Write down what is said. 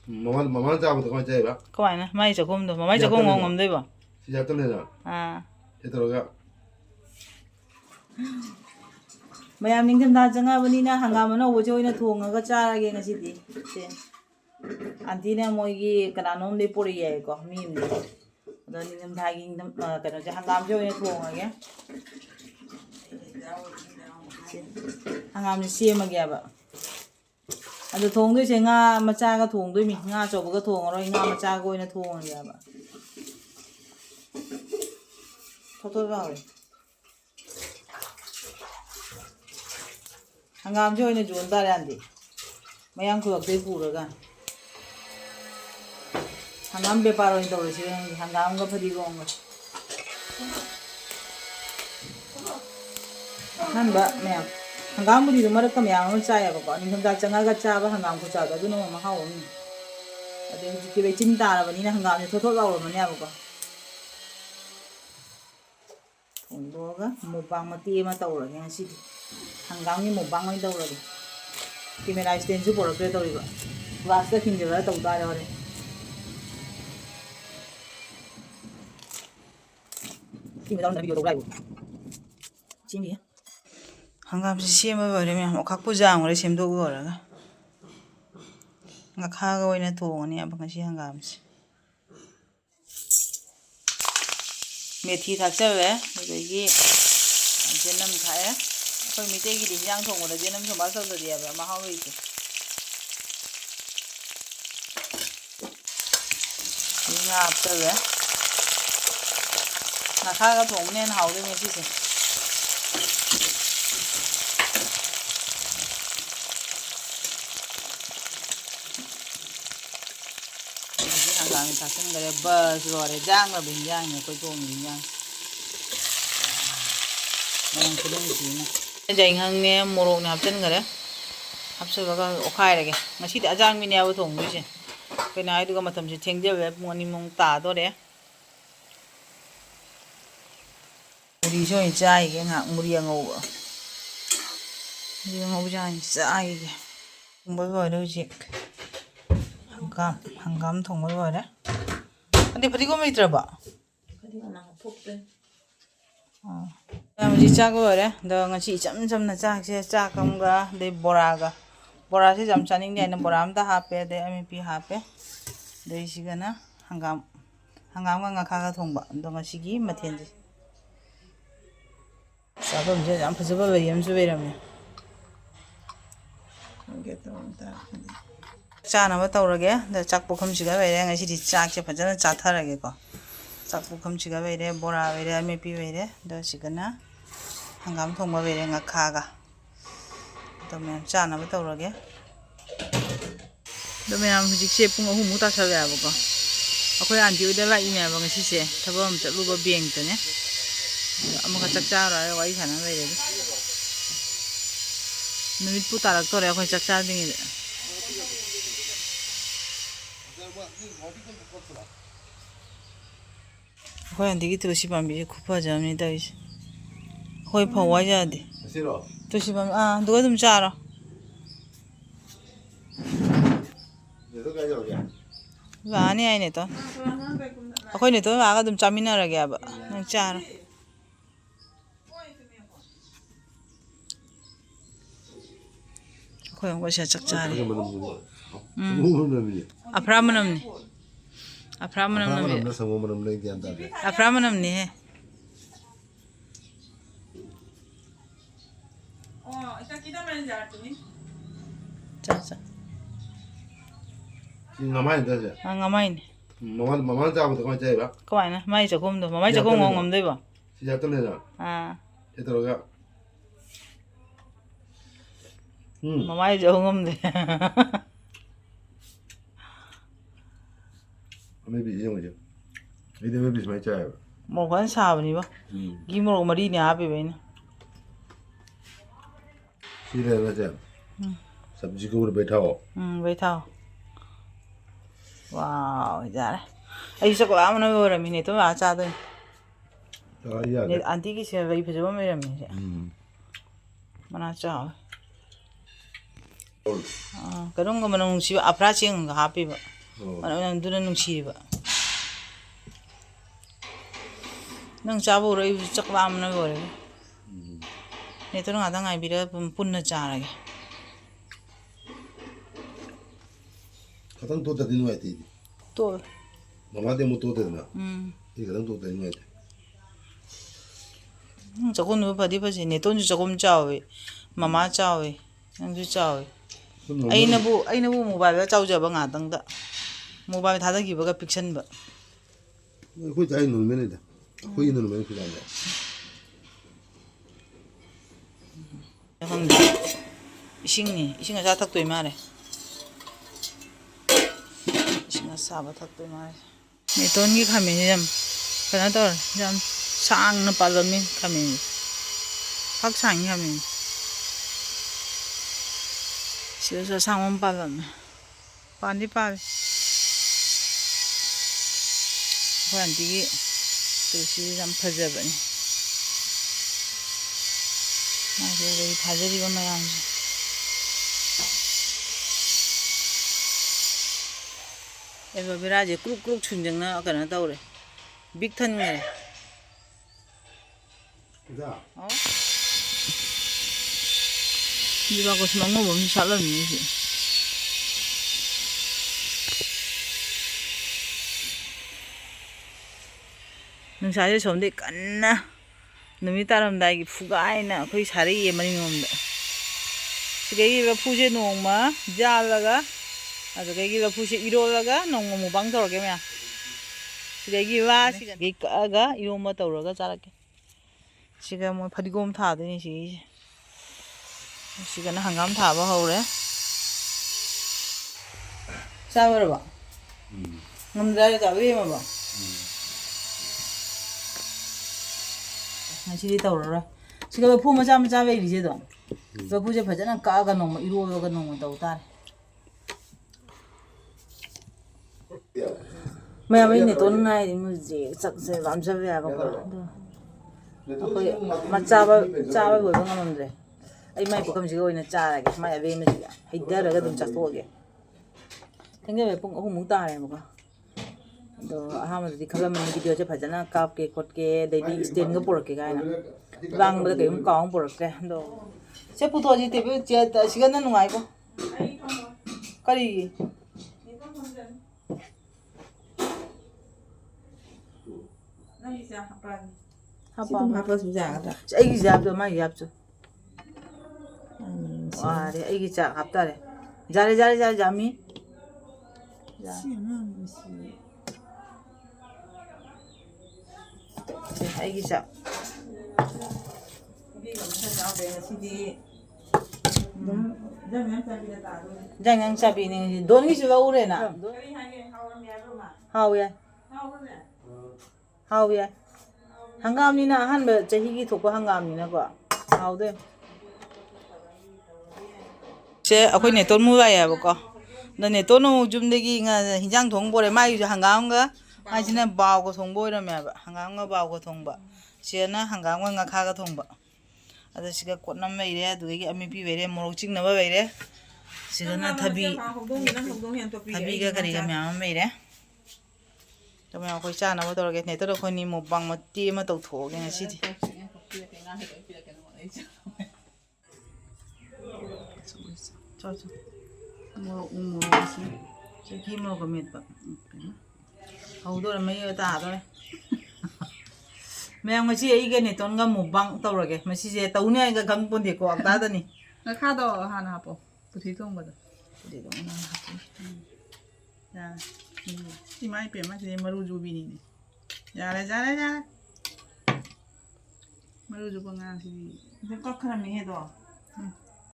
Mama jam to come jaiba. Come on, my Jacom, my Jacom on the river. She had to know. Ah, Hetoroga. my Ningthamthagi Hangama, which you in a tongue, a gachar again a city. Antina Moigi, Cananom de Purie, got me. The Ningthamthagi Hangam join a tongue again. Hangam the same again. And the tongue is a machaga tongue, do me, not over a tongue or in a machago in a tongue. Total valley. Hangam join a June Darandi. My uncle of the Puragan. Hangam be paro in the resident, Hangam of the Gong. Hamba, ma'am. Hangam with the Maracam Yang Sayaba, Ningthamthagi Chaba, Hangam Kuchaka, I don't know how. I think give a chinta of Nina Hangam, total hour of Manaba. Boga, Mukbang Houre again, city. Hangam Mukbang Houre. Give me a stand super of Great River. Last the king of Diary. Give me down the video of Bible. Jimmy. Hangam same over him, Kakuzang or him to go. Nakago in a tone, Yabangashi Hangams. Meat has ever, with a year. Genum tire. For me, take it in young tongue or the genum to muscle the other. How is it? After that, Nakaga told me how they make it. Hangam talking the buzz or a jungle being young, a good woman young. Jane hung near Moron Haptengare. Absolutely, okay. I see the Ajang me never told me. When I do come to change the web money mong tado there. The show is dying at Muriang over. You know, giants die. Boy, Hangam Tonga. And the Padigometer bar. I'm Chagore, the Chicham, some Chakamga, the Boraga. Borasis, I'm channing the Boramda happy, the MEP happy. The Shigana, Hangam Kagatomba, Domashigi, Matendi. Sabam, I'm possible Williams, wait a minute. Chana, what over again? The Chakpocum Chiga, and I see the Chak Pajana Chataragako. Chakpocum Chiga, Bora, MEP, the Shigana. Hangam Tonga wearing a kaga. The man Chana with over again. The man who shaping a humuta Savago. Okay, and you the right email when she said, Tabum, the Luba being to me. I'm a Chachara, why can I read it? Maybe put a doctor, I'm charging it. When the to ship and be a couple Germany days. Hoi po wajadi. To ship do them chara. Vani I need to. According to I got them chamina gaba. No chara. What's a chachari? A pramanum. A pramanum. A pramanum near. Oh, it's a kid to me. Chacha. In my mind, does it? Hang a mine. Mama jam to come jaiba. Come on, my Jacom, my Jacom on the river. She had to know. Ah, Hetoroga. my Jacom there. Maybe you. Maybe it's my child. More one savney. Give more marine happy when. See that? Subject better. Wait how. Wow, is that? I used to go out over a minute to watch other. Antique is a very visible mirror. Manacha. Kadunga Manung, she approaching happy. ꯅꯪ ꯑꯗꯨꯅ ꯅꯨꯡꯁꯤꯔꯤꯕ ꯅꯪ ꯆꯥꯕ ꯍꯧꯔ ꯑꯩꯕꯨ ꯆꯥꯛ ꯂꯥꯝꯕꯅ ꯂꯣꯏꯔꯦ ꯅꯦꯇꯣꯟ ꯉꯥꯛꯇꯪ ꯉꯥꯏꯕꯤꯔꯒ ꯄꯨꯟꯅ ꯆꯥꯔꯒꯦ ꯈꯇꯪ ꯇꯣꯠꯇꯗꯤ ꯅꯨꯡꯉꯥꯏꯇꯦ ꯇꯣꯛ ꯃꯃꯥꯗꯤ ꯑꯃꯨꯛ ꯇꯣꯠꯇꯦꯗꯅ ꯑꯩ ꯈꯇꯪ ꯇꯣꯠꯇꯗꯤ ꯅꯨꯡꯉꯥꯏꯇꯦ ꯆꯥꯛꯈꯨꯝꯗꯨ ꯐꯗꯤ ꯐꯖꯩ ꯅꯦꯇꯣꯟꯁꯨ ꯆꯥꯛꯈꯨꯝ ꯆꯥꯎꯋꯤ ꯃꯃꯥ ꯆꯥꯎꯋꯤ ꯅꯪꯁꯨ ꯆꯥꯎꯋꯤ ꯑꯩꯅꯕꯨ ꯃꯣꯕꯥꯏꯜꯗ ꯆꯥꯎꯖꯕ ꯉꯥꯛꯇꯪꯗ ꯃꯣꯕꯥꯏꯜ ꯊꯥꯗꯈꯤꯕꯒ ꯄꯤꯛꯁꯟꯕ ꯑꯩꯈꯣꯏ ꯆꯥꯏ ꯅꯣꯔꯃꯦꯜꯅꯤꯗ ꯑꯩꯈꯣꯏꯒꯤ ꯅꯣꯔꯃꯦꯜ ꯈꯨꯖꯥꯏꯗ ꯈꯪꯗꯦ ꯏꯁꯤꯡꯅꯤ ꯏꯁꯤꯡ ꯑꯁꯥ ꯊꯛꯇꯣꯏ ꯃꯥꯜꯂꯦ ꯏꯁꯤꯡ ꯑꯁꯥꯕ ꯊꯛꯇꯣꯏ ꯃꯥꯜꯂꯦ ꯅꯦꯇꯣꯟꯒꯤ ꯈꯥꯃꯦꯟꯁꯦ ꯌꯥꯝ ꯀꯩꯅꯣ ꯇꯧꯔꯦ ꯌꯥꯝ ꯁꯥꯡꯅ ꯄꯥꯜꯂꯝꯃꯤ ꯈꯥꯃꯦꯟꯁꯦ ꯐꯛ ꯁꯥꯡꯉꯤ ꯈꯥꯃꯦꯟꯁꯦ ꯁꯤꯗꯁꯨ ꯑꯁꯥꯡꯕ ꯑꯃ ꯄꯥꯜꯂꯝꯃꯦ ꯄꯥꯟꯗꯤ ꯄꯥꯜꯂꯦ ꯑꯩꯈꯣꯏ ꯑꯟꯇꯤꯒꯤ ꯇꯨꯜꯁꯤꯁꯦ ꯌꯥꯝ ꯐꯖꯕꯅꯤ ꯃꯥꯁꯦ ꯑꯗꯒꯤ ꯊꯥꯖꯔꯤꯕ ꯃꯌꯥꯝꯁꯦ ꯑꯦꯂꯣꯚꯦꯔꯥꯁꯦ ꯀ꯭ꯔꯨꯛ ꯀ꯭ꯔꯨꯛ ꯁꯨꯡꯖꯪꯅ ꯀꯩꯅꯣ ꯇꯧꯔꯦ ꯕꯤꯛ ꯊꯟꯈ꯭ꯔꯦ ꯖꯤꯕꯥꯀꯨꯁꯨꯝ ꯑꯉꯧꯕ ꯑꯃꯁꯨ ꯁꯥꯠꯂꯝꯃꯤ ꯁꯤ ꯅꯨꯡꯁꯥꯁꯦ ꯁꯣꯝꯗꯩ ꯀꯟꯅ ꯅꯨꯃꯤꯠ ꯇꯥꯔꯝꯗꯥꯏꯒꯤ ꯐꯨꯒꯥꯏꯅ ꯑꯩꯈꯣꯏ ꯁꯥꯔꯛꯏꯌꯦ ꯃꯅꯤꯡꯂꯣꯝꯗ ꯁꯤꯗꯒꯤ ꯂꯐꯨꯁꯦ ꯅꯣꯡꯃ ꯌꯥꯜꯂꯒ ꯑꯗꯨꯗꯒꯤ ꯂꯐꯨꯁꯦ ꯏꯔꯣꯜꯂꯒ ꯅꯣꯡꯃ ꯃꯨꯛꯕꯥꯡ ꯇꯧꯔꯒꯦ ꯃꯌꯥꯝ ꯁꯤꯗꯒꯤ ꯁꯤꯗꯒꯤ ꯀꯛꯑꯒ ꯏꯔꯣꯝꯕ ꯇꯧꯔꯒ ꯆꯥꯔꯛꯀꯦ ꯁꯤꯒ ꯃꯣꯏ ꯐꯗꯤꯒꯣꯝ ꯊꯥꯗꯣꯏꯅꯤ ꯁꯤꯒꯤꯁꯦ ꯁꯤꯒꯅ ꯍꯪꯒꯥꯝ ꯊꯥꯕ ꯍꯧꯔꯦ ꯆꯥꯕꯔꯕ ꯉꯝꯗ꯭ꯔꯥ ꯆꯥꯕ ꯌꯦꯡꯉꯕ ꯉꯁꯤꯗꯤ ꯇꯧꯔꯔꯣꯏ ꯁꯤꯒ ꯂꯐꯨ ꯃꯆꯥ ꯃꯆꯥ ꯂꯩꯔꯤꯁꯦ ꯑꯗꯨꯝ ꯂꯐꯨꯁꯦ ꯐꯖꯅ ꯀꯛꯑꯒ ꯅꯣꯡꯃ ꯏꯔꯣꯜꯂꯒ ꯅꯣꯡꯃ ꯇꯧ ꯇꯥꯔꯦ ꯃꯌꯥꯝ ꯑꯩ ꯅꯦꯇꯣꯟ ꯉꯥꯏꯔꯤ ꯍꯧꯖꯤꯛ ꯆꯥꯛꯁꯦ ꯂꯥꯝꯖꯕ ꯌꯥꯕꯀꯣ ꯑꯗꯣ ꯑꯩꯈꯣꯏ ꯆꯥꯕ ꯂꯣꯏꯕ ꯉꯝꯃꯝꯗ꯭ꯔꯦ ꯑꯩ ꯃꯥꯏ ꯄꯨꯈꯝꯁꯤꯒ ꯑꯣꯏꯅ ꯆꯥꯔꯒꯦ ꯃꯥꯏ ꯑꯕꯦꯝꯃꯁꯤꯒ ꯍꯩꯊꯔꯒ ꯑꯗꯨꯝ ꯆꯥꯊꯣꯛꯑꯒꯦ ꯊꯦꯡꯖꯕ ꯄꯨꯡ 3ꯃꯨꯛ ꯇꯥꯔꯦꯕꯀꯣ ꯑꯗꯣ ꯑꯍꯥꯟꯕꯗꯗꯤ ꯈꯜꯂꯝꯕꯅꯤ ꯚꯤꯗꯤꯑꯣꯁꯦ ꯐꯖꯅ ꯀꯥꯞꯀꯦ ꯈꯣꯠꯀꯦ ꯑꯗꯩꯗꯤ ꯏꯁꯇꯦꯟꯒ ꯄꯨꯔꯛꯀꯦ ꯀꯥꯏꯅ ꯂꯥꯡꯕꯗ ꯀꯩꯒꯨꯝ ꯀꯥꯎ ꯑꯃ ꯄꯨꯔꯛꯇ꯭ꯔꯦ ꯑꯗꯣ ꯁꯦ ꯄꯨꯊꯣꯛꯑꯁꯤ ꯇꯦꯕꯜ ꯁꯤꯒꯅ ꯅꯨꯡꯉꯥꯏꯀꯣ ꯀꯔꯤꯒꯤ ꯑꯩꯒꯤꯁꯦ ꯍꯥꯞꯇꯣ ꯃꯥꯒꯤ ꯍꯥꯞꯆꯣ ꯋꯥꯔꯦ ꯑꯩꯒꯤ ꯆꯥꯛ ꯍꯥꯞꯇꯥꯔꯦ ꯖꯥꯔꯦ ꯖꯥꯃꯤ ꯑꯩꯒꯤ ꯆꯥꯛ ꯖꯥꯡ ꯆꯥꯕꯤꯅꯤ ꯗꯣꯟꯒꯤꯁꯨ ꯂꯧꯔꯦꯅ ꯍꯥꯎ ꯌꯥꯏ ꯍꯥꯎ ꯌꯥꯏ ꯍꯪꯒꯥꯝꯅꯤꯅ ꯑꯍꯥꯟꯕ ꯆꯍꯤꯒꯤ ꯊꯣꯛꯄ ꯍꯪꯒꯥꯝꯅꯤꯅꯀꯣ ꯍꯥꯎꯗꯣꯏ ꯁꯦ ꯑꯩꯈꯣꯏ ꯅꯦꯇꯣꯟ ꯃꯨ ꯂꯥꯛꯑꯦꯕꯀꯣ ꯑꯗ ꯅꯦꯇꯣꯟ ꯑꯃꯨꯛ ꯌꯨꯝꯗꯒꯤ ꯍꯤꯟꯖꯥꯡ ꯊꯣꯡꯕ ꯄꯣꯔꯦ ꯃꯥꯒꯤꯁꯨ ꯍꯪꯒꯥꯝꯒ ꯃꯥꯏꯁꯤꯅ ꯕꯥꯎꯒ ꯊꯣꯡꯕ ꯑꯣꯏꯔꯝꯃꯦꯕ ꯍꯪꯒꯥꯝꯒ ꯕꯥꯎꯒ ꯊꯣꯡꯕ ꯁꯤꯅ ꯍꯪꯒꯥꯝꯒ ꯉꯥꯈꯥꯒ ꯊꯣꯡꯕ ꯑꯗ ꯁꯤꯒ ꯀꯣꯠꯅꯝ ꯂꯩꯔꯦ ꯑꯗꯨꯗꯒꯤ ꯑꯃꯦꯠꯄꯤ ꯂꯩꯔꯦ ꯃꯣꯔꯣꯛ ꯆꯤꯡꯅꯕ ꯂꯩꯔꯦ ꯁꯤꯗꯅ ꯊꯕꯤꯒ ꯀꯔꯤꯒ ꯃꯌꯥꯝ ꯑꯃ ꯂꯩꯔꯦ ꯃꯌꯥꯝ ꯑꯩꯈꯣꯏ ꯆꯥꯅꯕ ꯇꯧꯔꯒꯦ ꯅꯦꯇꯣꯟ ꯑꯩꯈꯣꯏꯅꯤ ꯃꯨꯛꯕꯥꯡ ꯃꯇꯦꯛ ꯑꯃ ꯇꯧꯊꯣꯛꯑꯒꯦ ꯉꯁꯤꯗꯤ ꯃꯣꯔꯣꯛꯁꯤ ꯆꯦꯡꯀꯤ ꯃꯣꯔꯣꯛꯀ ꯃꯦꯠꯄ ꯍꯧꯗꯣꯔꯦ ꯃꯩ ꯇꯥꯗꯣꯔꯦ ꯃꯌꯥꯝ ꯉꯁꯤ ꯑꯩꯒ ꯅꯦꯇꯣꯟꯒ ꯃꯨꯛꯕꯥꯡ ꯇꯧꯔꯒꯦ ꯃꯁꯤꯁꯦ ꯇꯧꯅꯤ ꯍꯥꯏꯒ ꯈꯪꯄꯣꯟꯇꯦꯀꯣ ꯑꯛꯇꯥꯗꯅꯤ ꯉꯈꯥꯗꯣ ꯍꯥꯟꯅ ꯍꯥꯞꯄꯣ ꯄꯨꯊꯤ ꯊꯣꯡꯕꯗꯣ ꯏꯃꯥꯏ ꯄꯦꯝꯃ ꯁꯤꯗꯤ ꯃꯔꯨ ꯖꯨꯕꯤꯅꯤꯅꯦ ꯌꯥꯔꯦ ꯃꯔꯨ ꯖꯨꯕ ꯉꯥꯁꯤꯗꯤ ꯀꯛꯈ꯭ꯔꯃꯤꯍꯦꯗꯣ